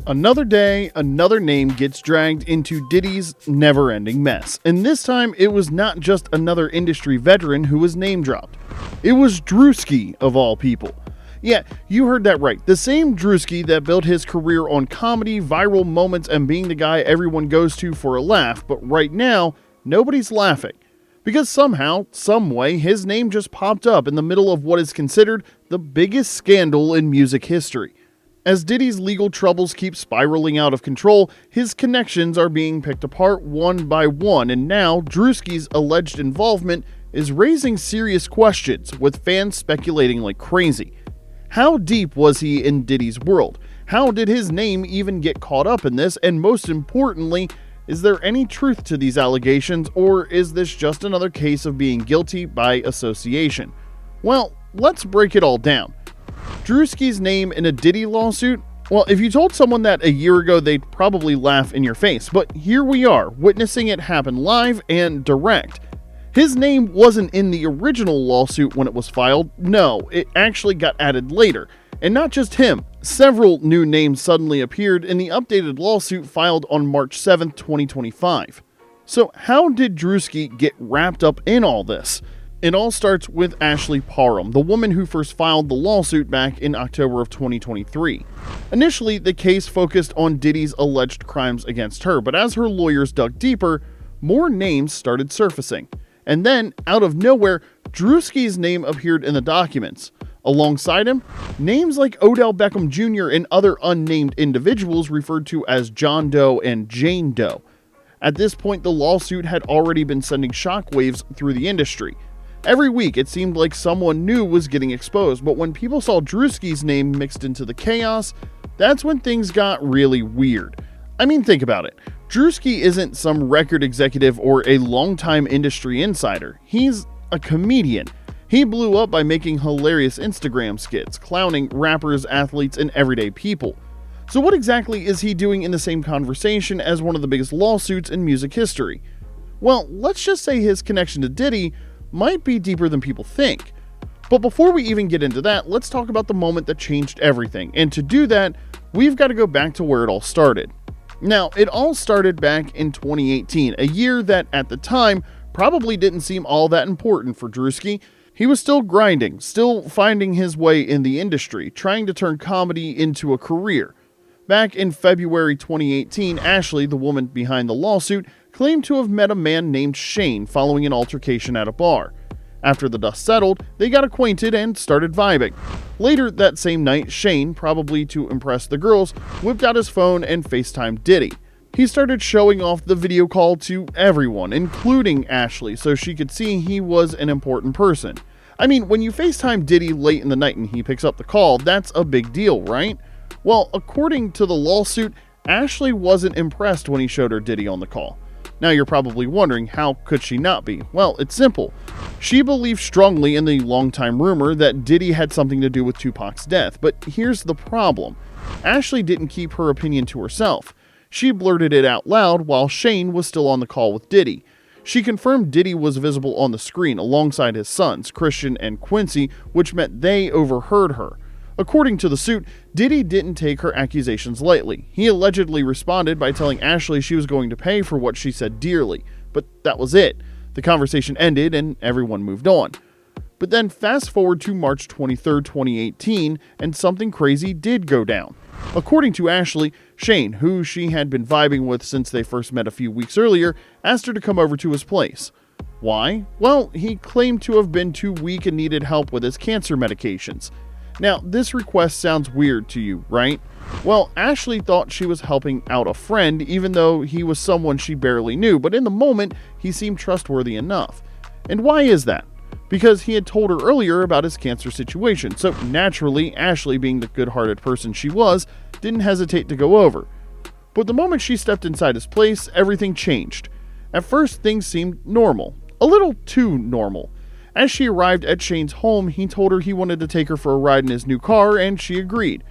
Another day, another name gets dragged into Diddy's never-ending mess. And this time, it was not just another industry veteran who was name-dropped. It was Druski, of all people. Yeah, you heard that right. The same Druski that built his career on comedy, viral moments, and being the guy everyone goes to for a laugh. But right now, nobody's laughing. Because somehow, someway, his name just popped up in the middle of what is considered the biggest scandal in music history. As Diddy's legal troubles keep spiraling out of control, his connections are being picked apart one by one, and now Druski's alleged involvement is raising serious questions, with fans speculating like crazy. How deep was he in Diddy's world? How did his name even get caught up in this? And most importantly, is there any truth to these allegations, or is this just another case of being guilty by association? Well, let's break it all down. Druski's name in a Diddy lawsuit? Well, if you told someone that a year ago, they'd probably laugh in your face. But here we are, witnessing it happen live and direct. His name wasn't in the original lawsuit when it was filed. No, it actually got added later. And not just him. Several new names suddenly appeared in the updated lawsuit filed on March 7th, 2025. So how did Druski get wrapped up in all this? It all starts with Ashley Parham, the woman who first filed the lawsuit back in October of 2023. Initially, the case focused on Diddy's alleged crimes against her, but as her lawyers dug deeper, more names started surfacing. And then, out of nowhere, Druski's name appeared in the documents. Alongside him, names like Odell Beckham Jr. and other unnamed individuals referred to as John Doe and Jane Doe. At this point, the lawsuit had already been sending shockwaves through the industry. Every week, it seemed like someone new was getting exposed, but when people saw Druski's name mixed into the chaos, that's when things got really weird. I mean, think about it. Druski isn't some record executive or a longtime industry insider. He's a comedian. He blew up by making hilarious Instagram skits, clowning rappers, athletes, and everyday people. So what exactly is he doing in the same conversation as one of the biggest lawsuits in music history? Well, let's just say his connection to Diddy might be deeper than people think. But before we even get into that, let's talk about the moment that changed everything. And to do that, we've got to go back to where it all started. Now, it all started back in 2018, a year that at the time probably didn't seem all that important for Druski. He was still grinding, still finding his way in the industry, trying to turn comedy into a career. Back in February 2018, Ashley, the woman behind the lawsuit, claimed to have met a man named Shane following an altercation at a bar. After the dust settled, they got acquainted and started vibing. Later that same night, Shane, probably to impress the girls, whipped out his phone and FaceTimed Diddy. He started showing off the video call to everyone, including Ashley, so she could see he was an important person. I mean, when you FaceTime Diddy late in the night and he picks up the call, that's a big deal, right? Well, according to the lawsuit, Ashley wasn't impressed when he showed her Diddy on the call. Now you're probably wondering, how could she not be? Well, it's simple. She believed strongly in the longtime rumor that Diddy had something to do with Tupac's death, but here's the problem. Ashley didn't keep her opinion to herself. She blurted it out loud while Shane was still on the call with Diddy. She confirmed Diddy was visible on the screen alongside his sons, Christian and Quincy, which meant they overheard her. According to the suit, Diddy didn't take her accusations lightly. He allegedly responded by telling Ashley she was going to pay for what she said dearly. But that was it. The conversation ended and everyone moved on. But then fast forward to March 23, 2018, and something crazy did go down. According to Ashley, Shane, who she had been vibing with since they first met a few weeks earlier, asked her to come over to his place. Why? Well, he claimed to have been too weak and needed help with his cancer medications. Now, this request sounds weird to you, right? Well, Ashley thought she was helping out a friend, even though he was someone she barely knew, but in the moment, he seemed trustworthy enough. And why is that? Because he had told her earlier about his cancer situation, so naturally, Ashley, being the good-hearted person she was, didn't hesitate to go over. But the moment she stepped inside his place, everything changed. At first, things seemed normal. A little too normal. As she arrived at Shane's home, he told her he wanted to take her for a ride in his new car, and she agreed.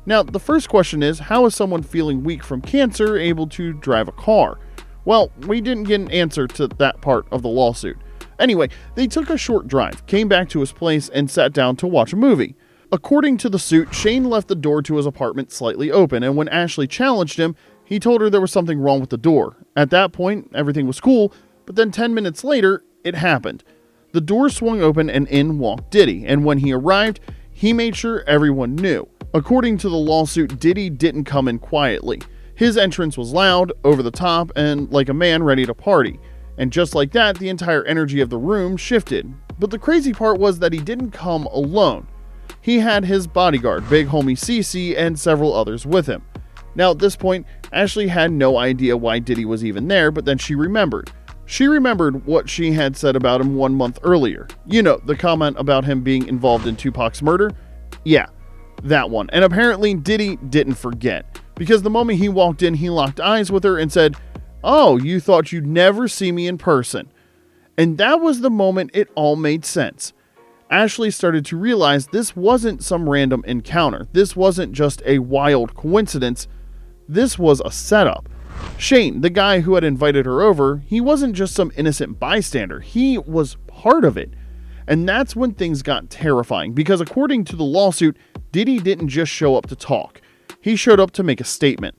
Now, the first question is, how is someone feeling weak from cancer able to drive a car? Well, we didn't get an answer to that part of the lawsuit. Anyway, they took a short drive, came back to his place, and sat down to watch a movie. According to the suit, Shane left the door to his apartment slightly open, and when Ashley challenged him, he told her there was something wrong with the door. At that point, everything was cool, but then 10 minutes later, it happened. The door swung open and in walked Diddy, and when he arrived, he made sure everyone knew. According to the lawsuit, Diddy didn't come in quietly. His entrance was loud, over the top, and like a man ready to party. And just like that, the entire energy of the room shifted. But the crazy part was that he didn't come alone. He had his bodyguard, big homie Cece, and several others with him. Now at this point, Ashley had no idea why Diddy was even there, but then she remembered. She remembered what she had said about him 1 month earlier. You know, the comment about him being involved in Tupac's murder? Yeah, that one. And apparently Diddy didn't forget, because the moment he walked in, he locked eyes with her and said, "Oh, you thought you'd never see me in person." And that was the moment it all made sense. Ashley started to realize this wasn't some random encounter. This wasn't just a wild coincidence. This was a setup. Shane, the guy who had invited her over, he wasn't just some innocent bystander. He was part of it. And that's when things got terrifying, because according to the lawsuit, Diddy didn't just show up to talk. He showed up to make a statement.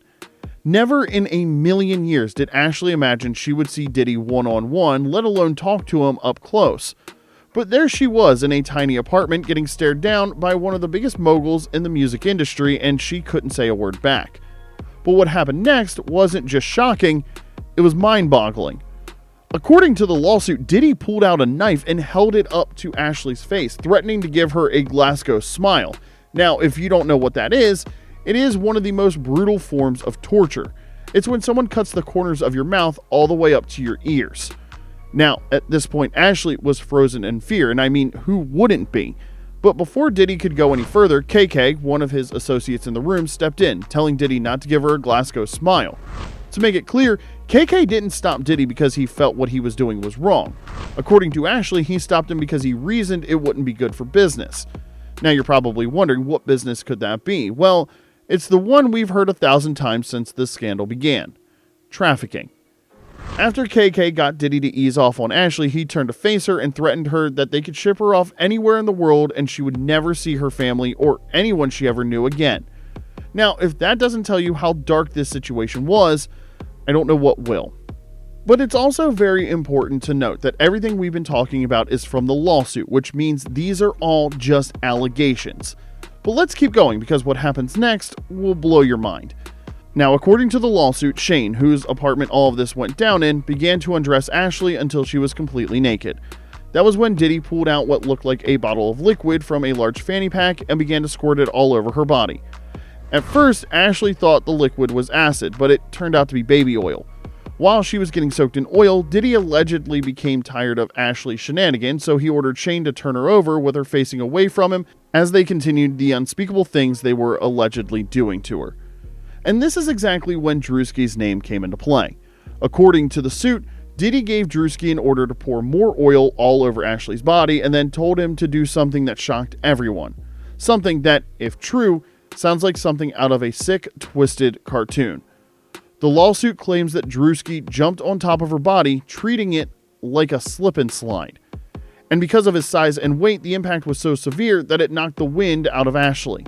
Never in a million years did Ashley imagine she would see Diddy one-on-one, let alone talk to him up close. But there she was in a tiny apartment getting stared down by one of the biggest moguls in the music industry, and she couldn't say a word back. But what happened next wasn't just shocking, it was mind-boggling. According to the lawsuit, Diddy pulled out a knife and held it up to Ashley's face, threatening to give her a Glasgow smile. Now, if you don't know what that is, it is one of the most brutal forms of torture. It's when someone cuts the corners of your mouth all the way up to your ears. Now, at this point, Ashley was frozen in fear, and I mean, who wouldn't be? But before Diddy could go any further, KK, one of his associates in the room, stepped in, telling Diddy not to give her a Glasgow smile. To make it clear, KK didn't stop Diddy because he felt what he was doing was wrong. According to Ashley, he stopped him because he reasoned it wouldn't be good for business. Now you're probably wondering, what business could that be? Well, it's the one we've heard 1,000 times since this scandal began. Trafficking. After KK got Diddy to ease off on Ashley, he turned to face her and threatened her that they could ship her off anywhere in the world and she would never see her family or anyone she ever knew again. Now, if that doesn't tell you how dark this situation was, I don't know what will. But it's also very important to note that everything we've been talking about is from the lawsuit, which means these are all just allegations. But let's keep going, because what happens next will blow your mind. Now, according to the lawsuit, Shane, whose apartment all of this went down in, began to undress Ashley until she was completely naked. That was when Diddy pulled out what looked like a bottle of liquid from a large fanny pack and began to squirt it all over her body. At first, Ashley thought the liquid was acid, but it turned out to be baby oil. While she was getting soaked in oil, Diddy allegedly became tired of Ashley's shenanigans, so he ordered Shane to turn her over with her facing away from him as they continued the unspeakable things they were allegedly doing to her. And this is exactly when Druski's name came into play. According to the suit, Diddy gave Druski an order to pour more oil all over Ashley's body and then told him to do something that shocked everyone. Something that, if true, sounds like something out of a sick, twisted cartoon. The lawsuit claims that Druski jumped on top of her body, treating it like a slip and slide. And because of his size and weight, the impact was so severe that it knocked the wind out of Ashley.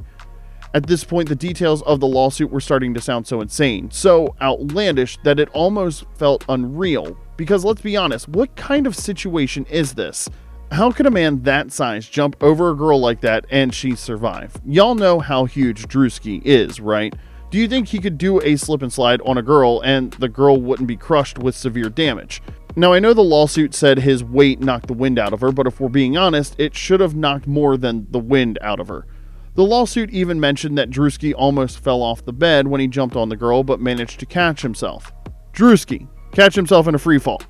At this point, the details of the lawsuit were starting to sound so insane, so outlandish that it almost felt unreal. Because let's be honest, what kind of situation is this? How could a man that size jump over a girl like that and she survive? Y'all know how huge Druski is, right? Do you think he could do a slip and slide on a girl and the girl wouldn't be crushed with severe damage? Now, I know the lawsuit said his weight knocked the wind out of her, but if we're being honest, it should have knocked more than the wind out of her. The lawsuit even mentioned that Druski almost fell off the bed when he jumped on the girl, but managed to catch himself. Druski, catch himself in a free fall.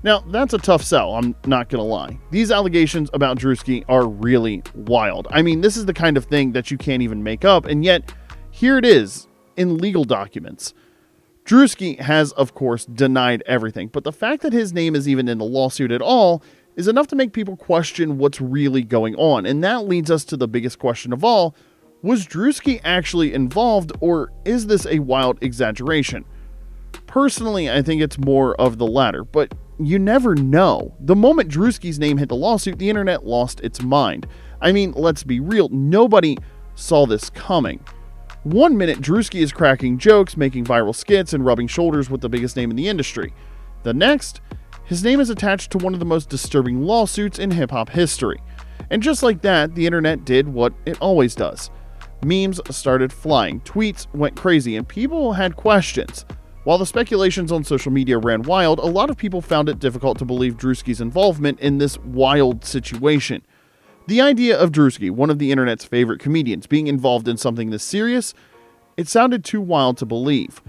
Now, that's a tough sell, I'm not gonna lie. These allegations about Druski are really wild. I mean, this is the kind of thing that you can't even make up, and yet, here it is, in legal documents. Druski has, of course, denied everything, but the fact that his name is even in the lawsuit at all is enough to make people question what's really going on, and that leads us to the biggest question of all. Was Druski actually involved, or is this a wild exaggeration? Personally, I think it's more of the latter, but you never know. The moment Druski's name hit the lawsuit, the internet lost its mind. I mean, let's be real, nobody saw this coming. One minute, Druski is cracking jokes, making viral skits, and rubbing shoulders with the biggest name in the industry. The next, his name is attached to one of the most disturbing lawsuits in hip-hop history. And just like that, the internet did what it always does. Memes started flying, tweets went crazy, and people had questions. While the speculations on social media ran wild, a lot of people found it difficult to believe Druski's involvement in this wild situation. The idea of Druski, one of the internet's favorite comedians, being involved in something this serious, it sounded too wild to believe.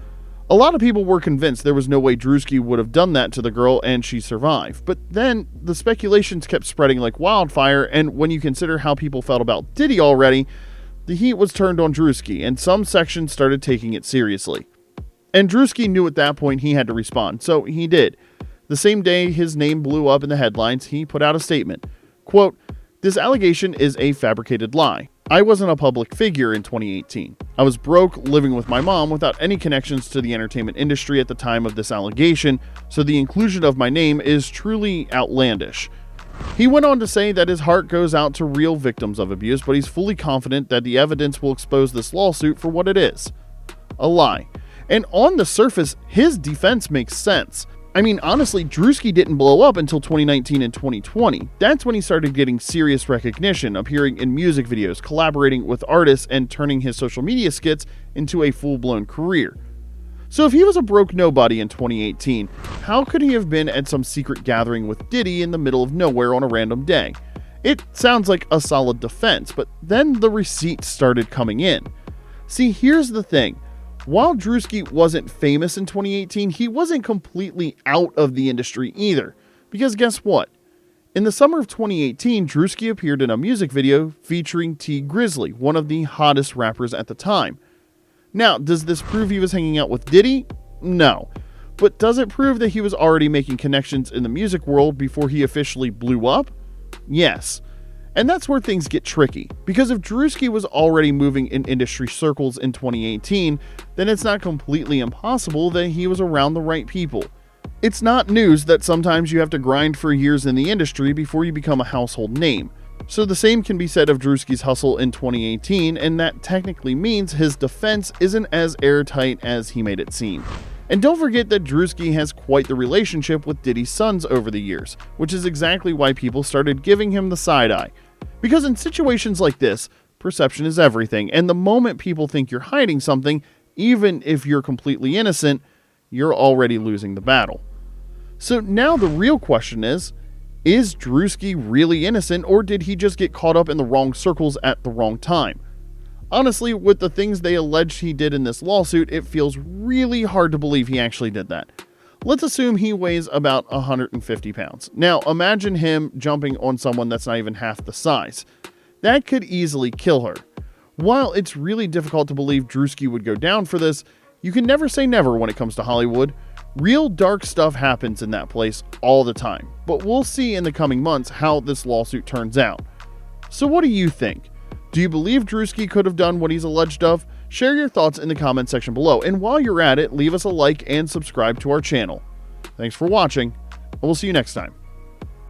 A lot of people were convinced there was no way Druski would have done that to the girl and she survived. But then the speculations kept spreading like wildfire, and when you consider how people felt about Diddy already, the heat was turned on Druski, and some sections started taking it seriously. And Druski knew at that point he had to respond, so he did. The same day his name blew up in the headlines, he put out a statement. Quote, "This allegation is a fabricated lie. I wasn't a public figure in 2018. I was broke, living with my mom without any connections to the entertainment industry at the time of this allegation, so the inclusion of my name is truly outlandish." He went on to say that his heart goes out to real victims of abuse, but he's fully confident that the evidence will expose this lawsuit for what it is. A lie. And on the surface, his defense makes sense. I mean, honestly, Druski didn't blow up until 2019 and 2020. That's when he started getting serious recognition, appearing in music videos, collaborating with artists, and turning his social media skits into a full-blown career. So if he was a broke nobody in 2018, how could he have been at some secret gathering with Diddy in the middle of nowhere on a random day? It sounds like a solid defense, but then the receipts started coming in. See, here's the thing. While Druski wasn't famous in 2018, he wasn't completely out of the industry either. Because guess what? In the summer of 2018, Druski appeared in a music video featuring T Grizzly, one of the hottest rappers at the time. Now, does this prove he was hanging out with Diddy? No. But does it prove that he was already making connections in the music world before he officially blew up? Yes. And that's where things get tricky, because if Druski was already moving in industry circles in 2018, then it's not completely impossible that he was around the right people. It's not news that sometimes you have to grind for years in the industry before you become a household name. So the same can be said of Druski's hustle in 2018, and that technically means his defense isn't as airtight as he made it seem. And don't forget that Druski has quite the relationship with Diddy's sons over the years, which is exactly why people started giving him the side eye. Because in situations like this, perception is everything, and the moment people think you're hiding something, even if you're completely innocent, you're already losing the battle. So now the real question is Druski really innocent, or did he just get caught up in the wrong circles at the wrong time? Honestly, with the things they alleged he did in this lawsuit, it feels really hard to believe he actually did that. Let's assume he weighs about 150 pounds. Now, imagine him jumping on someone that's not even half the size. That could easily kill her. While it's really difficult to believe Druski would go down for this, you can never say never when it comes to Hollywood. Real dark stuff happens in that place all the time, but we'll see in the coming months how this lawsuit turns out. So what do you think? Do you believe Druski could have done what he's alleged of? Share your thoughts in the comment section below, and while you're at it, leave us a like and subscribe to our channel. Thanks for watching, and we'll see you next time.